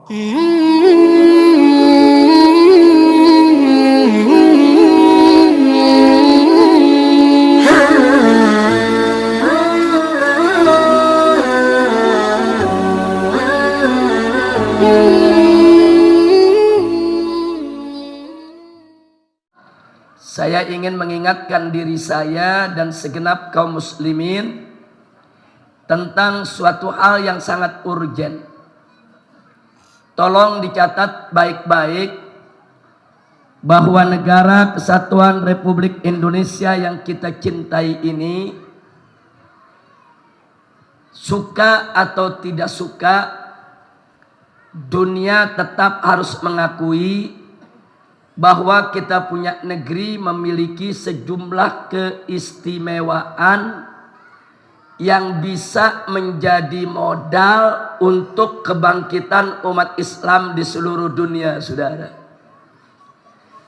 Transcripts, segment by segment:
Saya ingin mengingatkan diri saya dan segenap kaum muslimin tentang suatu hal yang sangat urgen. Tolong dicatat baik-baik bahwa negara kesatuan Republik Indonesia yang kita cintai ini, suka atau tidak suka, dunia tetap harus mengakui bahwa kita punya negeri memiliki sejumlah keistimewaan yang bisa menjadi modal untuk kebangkitan umat Islam di seluruh dunia, saudara.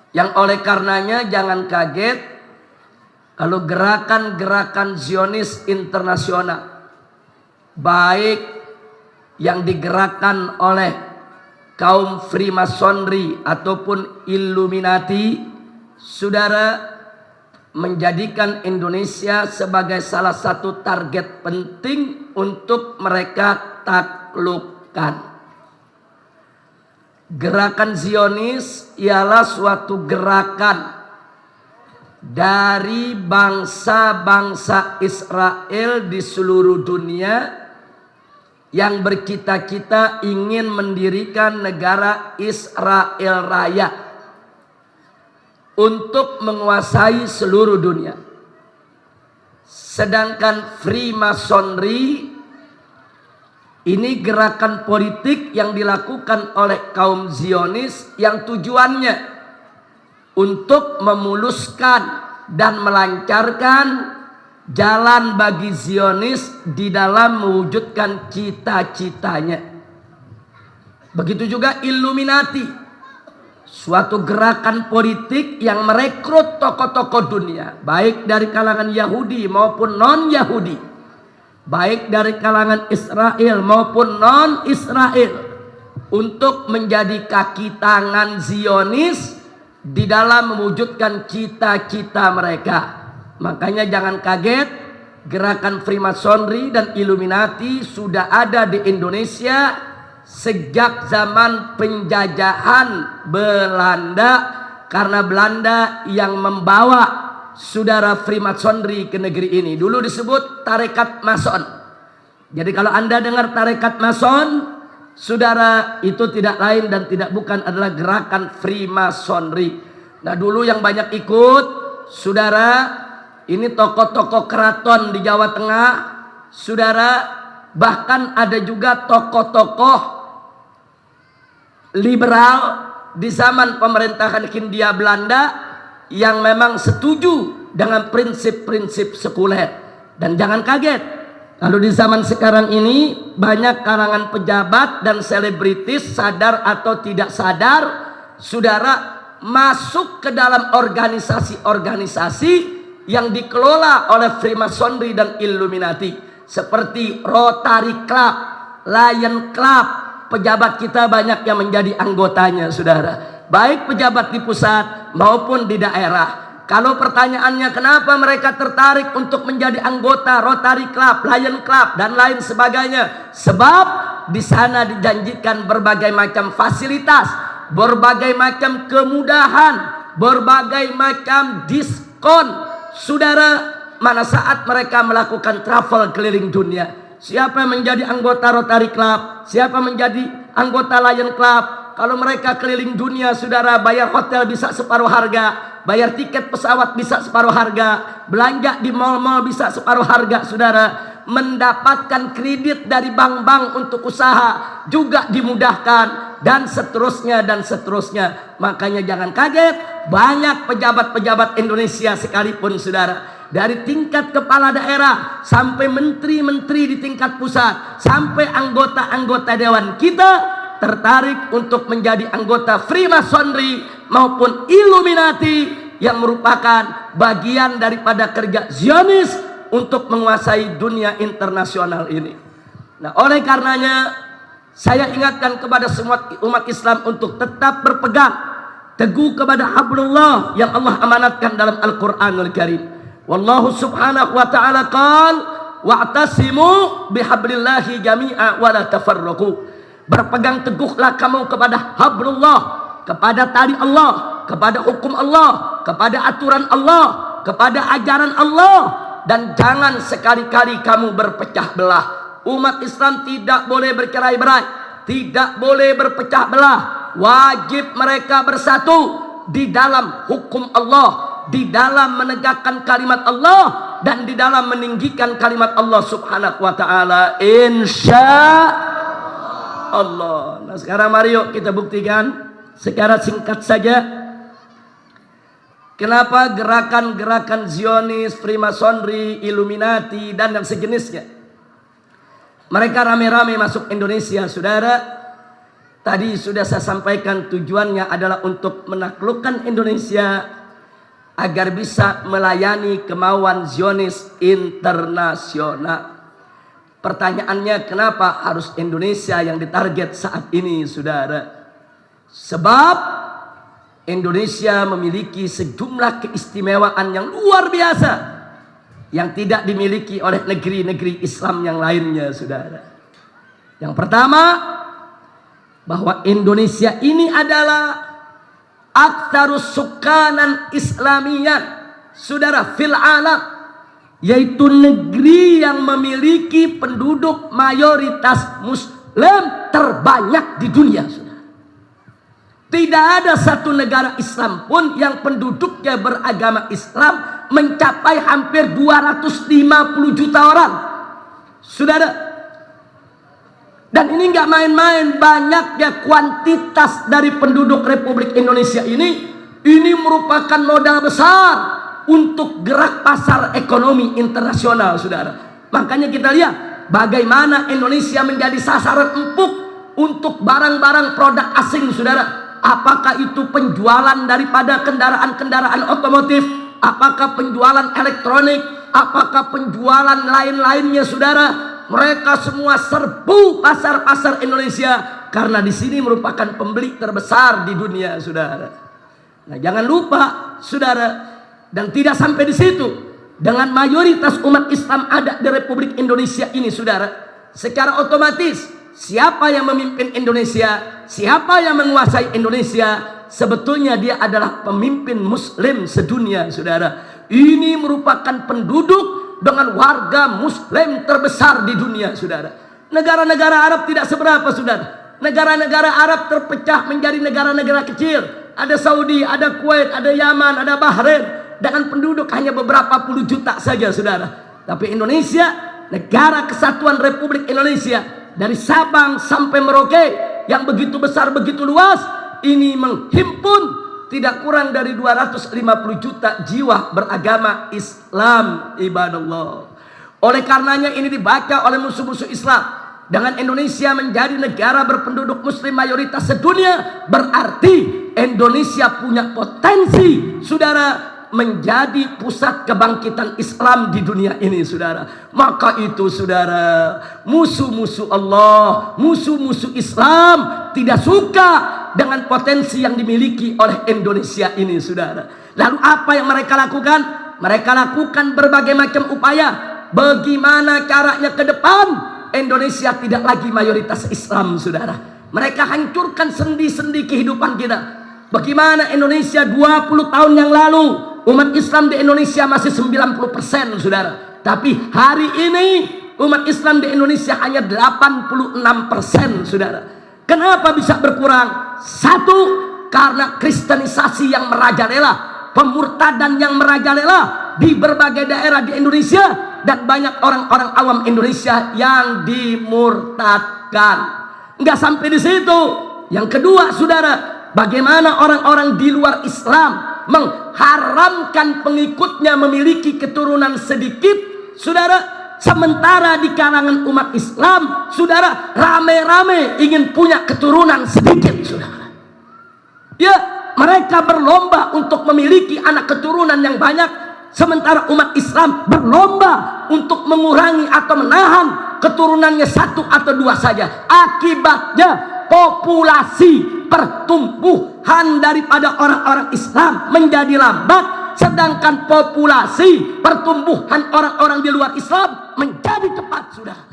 Yang oleh karenanya jangan kaget kalau gerakan-gerakan Zionis internasional, baik yang digerakkan oleh kaum Freemasonry ataupun Illuminati, saudara, menjadikan Indonesia sebagai salah satu target penting untuk mereka taklukkan. Gerakan Zionis ialah suatu gerakan dari bangsa-bangsa Israel di seluruh dunia yang bercita-cita ingin mendirikan negara Israel Raya untuk menguasai seluruh dunia. Sedangkan Freemasonry ini gerakan politik yang dilakukan oleh kaum Zionis yang tujuannya untuk memuluskan dan melancarkan jalan bagi Zionis di dalam mewujudkan cita-citanya. Begitu juga Illuminati, suatu gerakan politik yang merekrut tokoh-tokoh dunia, baik dari kalangan Yahudi maupun non-Yahudi, baik dari kalangan Israel maupun non-Israel, untuk menjadi kaki tangan Zionis di dalam mewujudkan cita-cita mereka. Makanya jangan kaget, gerakan Freemasonry dan Illuminati sudah ada di Indonesia sejak zaman penjajahan Belanda, karena Belanda yang membawa saudara Freemasonry ke negeri ini. Dulu disebut tarekat Mason. Jadi kalau Anda dengar tarekat Mason, saudara, itu tidak lain dan tidak bukan adalah gerakan Freemasonry. Nah, dulu yang banyak ikut, saudara, ini tokoh-tokoh keraton di Jawa Tengah, saudara, bahkan ada juga tokoh-tokoh liberal di zaman pemerintahan Hindia Belanda yang memang setuju dengan prinsip-prinsip sekuler. Dan jangan kaget, kalau di zaman sekarang ini banyak kalangan pejabat dan selebritis, sadar atau tidak sadar, saudara, masuk ke dalam organisasi-organisasi yang dikelola oleh Freemasonry dan Illuminati, seperti Rotary Club, Lion Club. Pejabat kita banyak yang menjadi anggotanya, saudara, baik pejabat di pusat maupun di daerah. Kalau pertanyaannya kenapa mereka tertarik untuk menjadi anggota Rotary Club, Lion Club, dan lain sebagainya, sebab di sana dijanjikan berbagai macam fasilitas, berbagai macam kemudahan, berbagai macam diskon, saudara, mana saat mereka melakukan travel keliling dunia. Siapa yang menjadi anggota Rotary Club, siapa menjadi anggota Lion Club, kalau mereka keliling dunia, saudara, bayar hotel bisa separuh harga, bayar tiket pesawat bisa separuh harga, belanja di mal-mal bisa separuh harga, saudara, mendapatkan kredit dari bank-bank untuk usaha juga dimudahkan, dan seterusnya dan seterusnya. Makanya jangan kaget, banyak pejabat-pejabat Indonesia sekalipun, saudara, dari tingkat kepala daerah sampai menteri-menteri di tingkat pusat, sampai anggota-anggota dewan kita tertarik untuk menjadi anggota Freemasonry maupun Illuminati, yang merupakan bagian daripada kerja Zionis untuk menguasai dunia internasional ini. Nah, oleh karenanya Saya ingatkan kepada semua umat Islam untuk tetap berpegang teguh kepada hablullah yang Allah amanatkan dalam Al-Qur'anul Karim. Wallahu subhanahu wa ta'ala qala wa'tasimu bihablillahi jami'a wa la tafarraqu. Berpegang teguhlah kamu kepada hablullah, kepada tali Allah, kepada hukum Allah, kepada aturan Allah, kepada ajaran Allah, dan jangan sekali-kali kamu berpecah belah. Umat Islam tidak boleh bercerai-berai, tidak boleh berpecah belah. Wajib mereka bersatu di dalam hukum Allah, di dalam menegakkan kalimat Allah, dan di dalam meninggikan kalimat Allah subhanahu wa ta'ala, insya Allah. Nah sekarang mari yuk kita buktikan secara singkat saja kenapa gerakan-gerakan Zionis, Freemasonry, Illuminati, dan yang sejenisnya mereka rame-rame masuk Indonesia. Saudara, tadi sudah saya sampaikan tujuannya adalah untuk menaklukkan Indonesia agar bisa melayani kemauan Zionis internasional. Pertanyaannya, kenapa harus Indonesia yang ditarget saat ini, saudara? Sebab Indonesia memiliki sejumlah keistimewaan yang luar biasa yang tidak dimiliki oleh negeri-negeri Islam yang lainnya, saudara. Yang pertama, bahwa Indonesia ini adalah aktsarus sukanan Islamiyan, saudara, fil alam, yaitu negeri yang memiliki penduduk mayoritas Muslim terbanyak di dunia, saudara. Tidak ada satu negara Islam pun yang penduduknya beragama Islam mencapai hampir 250 juta orang, saudara. Dan ini nggak main-main, banyaknya kuantitas dari penduduk Republik Indonesia ini merupakan modal besar untuk gerak pasar ekonomi internasional, saudara. Makanya kita lihat bagaimana Indonesia menjadi sasaran empuk untuk barang-barang produk asing, saudara. Apakah itu penjualan daripada kendaraan-kendaraan otomotif, apakah penjualan elektronik, apakah penjualan lain-lainnya, saudara. Mereka semua serbu pasar-pasar Indonesia karena di sini merupakan pembeli terbesar di dunia, saudara. Nah, jangan lupa, saudara, dan tidak sampai di situ. Dengan mayoritas umat Islam ada di Republik Indonesia ini, saudara, secara otomatis siapa yang memimpin Indonesia, siapa yang menguasai Indonesia, sebetulnya dia adalah pemimpin Muslim sedunia, saudara. Ini merupakan penduduk dengan warga Muslim terbesar di dunia, saudara. Negara-negara Arab tidak seberapa, saudara. Negara-negara Arab terpecah menjadi negara-negara kecil. Ada Saudi, ada Kuwait, ada Yaman, ada Bahrain, dengan penduduk hanya beberapa puluh juta saja, saudara. Tapi Indonesia, negara kesatuan Republik Indonesia, dari Sabang sampai Merauke yang begitu besar, begitu luas, ini menghimpun tidak kurang dari 250 juta jiwa beragama Islam, ibadallah. Oleh karenanya ini dibaca oleh musuh-musuh Islam. Dengan Indonesia menjadi negara berpenduduk Muslim mayoritas sedunia, berarti Indonesia punya potensi, saudara, menjadi pusat kebangkitan Islam di dunia ini, saudara. Maka itu, saudara, musuh-musuh Allah, musuh-musuh Islam tidak suka dengan potensi yang dimiliki oleh Indonesia ini, saudara. Lalu apa yang mereka lakukan? Mereka lakukan berbagai macam upaya. Bagaimana caranya ke depan Indonesia tidak lagi mayoritas Islam, saudara. Mereka hancurkan sendi-sendi kehidupan kita. Bagaimana Indonesia 20 tahun yang lalu, umat Islam di Indonesia masih 90%, saudara. Tapi hari ini umat Islam di Indonesia hanya 86%, saudara. Kenapa bisa berkurang? Satu, karena kristenisasi yang merajalela, pemurtadan yang merajalela di berbagai daerah di Indonesia, dan banyak orang-orang awam Indonesia yang dimurtadkan. Nggak sampai di situ. Yang kedua, saudara, bagaimana orang-orang di luar Islam mengharamkan pengikutnya memiliki keturunan sedikit, saudara. Sementara di kalangan umat Islam, saudara, rame-rame ingin punya keturunan sedikit, saudara. Ya, mereka berlomba untuk memiliki anak keturunan yang banyak, sementara umat Islam berlomba untuk mengurangi atau menahan keturunannya satu atau dua saja. Akibatnya populasi pertumbuhan daripada orang-orang Islam menjadi lambat, sedangkan populasi pertumbuhan orang-orang di luar Islam menjadi cepat, saudara.